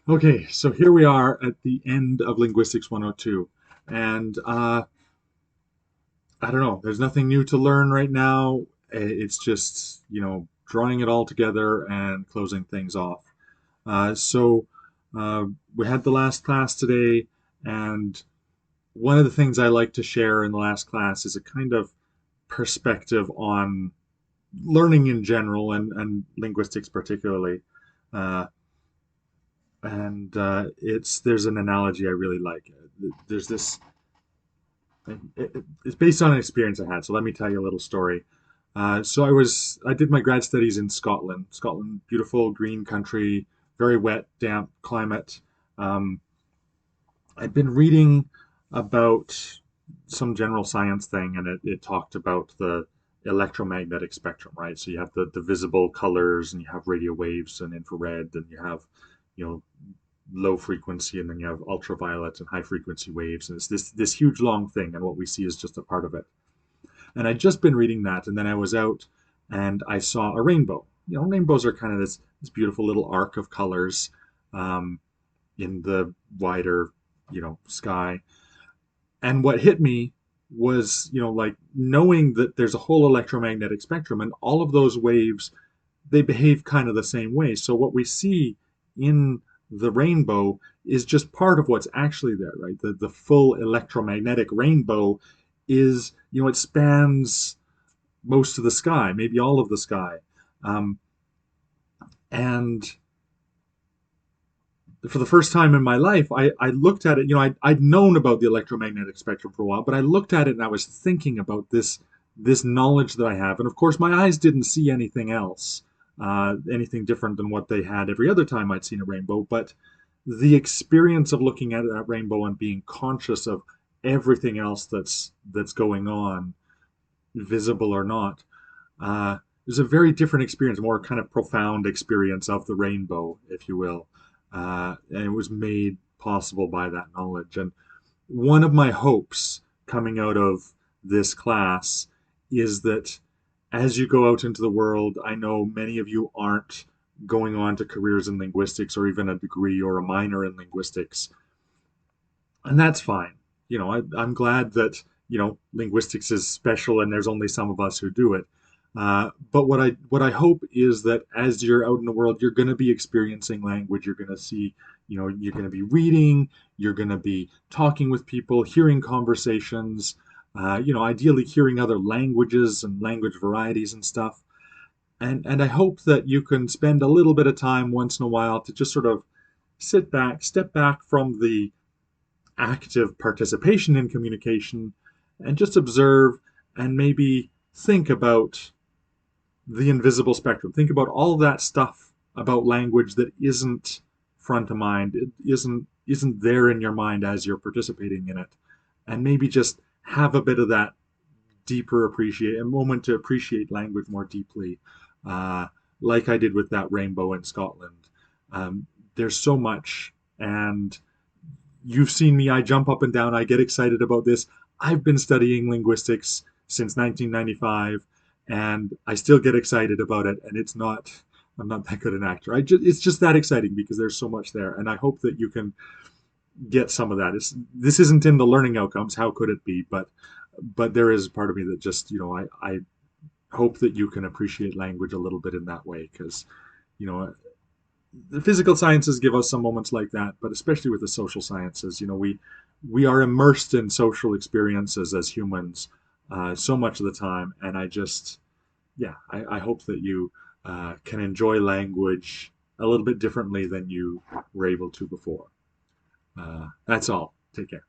Okay, so here we are at the end of Linguistics 102. And I don't know, there's nothing new to learn right now. It's just, drawing it all together and closing things off. So we had the last class today, and one of the things I like to share in the last class is a kind of perspective on learning in general and linguistics particularly. Uh, and there's an analogy I really like. There's this. It's based on an experience I had. So let me tell you a little story. I did my grad studies in Scotland. Scotland, beautiful green country, very wet, damp climate. Um, I'd been reading about some general science thing, and it talked about the electromagnetic spectrum, right? So you have the visible colors, and you have radio waves and infrared, and you have, you know, low frequency, and then you have ultraviolet and high frequency waves, and it's this huge long thing, and what we see is just a part of it. And I'd just been reading that, and then I was out and I saw a rainbow. Rainbows are kind of this beautiful little arc of colors um, in the wider, sky. And what hit me was, like knowing that there's a whole electromagnetic spectrum, and all of those waves, they behave kind of the same way. So what we see in the rainbow is just part of what's actually there, right? The full electromagnetic rainbow is, it spans most of the sky, maybe all of the sky. Um, and for the first time in my life, I looked at it. I'd known about the electromagnetic spectrum for a while, but I looked at it and I was thinking about this knowledge that I have. And of course, my eyes didn't see anything else, anything different than what they had every other time I'd seen a rainbow. But the experience of looking at that rainbow and being conscious of everything else that's going on, visible or not, it was a very different experience, a more kind of profound experience of the rainbow, if you will. And it was made possible by that knowledge. And one of my hopes coming out of this class is that as you go out into the world, I know many of you aren't going on to careers in linguistics or even a degree or a minor in linguistics, and that's fine. I'm glad that linguistics is special and there's only some of us who do it. But what I hope is that as you're out in the world, you're going to be experiencing language. You're going to see, you're going to be reading. You're going to be talking with people, hearing conversations. Ideally hearing other languages and language varieties and stuff. And I hope that you can spend a little bit of time once in a while to just sort of sit back, step back from the active participation in communication, and just observe and maybe think about the invisible spectrum. Think about all that stuff about language that isn't front of mind. It isn't there in your mind as you're participating in it, and maybe just have a bit of that deeper appreciate a moment to appreciate language more deeply, uh, like I did with that rainbow in Scotland. There's so much, and you've seen me. I jump up and down. I get excited about this. I've been studying linguistics since 1995, and I still get excited about it. And I'm not that good an actor. It's just that exciting because there's so much there. And I hope that you can get some of that. This isn't in the learning outcomes. How could it be? But there is part of me that just, I hope that you can appreciate language a little bit in that way because, you know, the physical sciences give us some moments like that, but especially with the social sciences, we are immersed in social experiences as humans so much of the time, and I hope that you can enjoy language a little bit differently than you were able to before. That's all. Take care.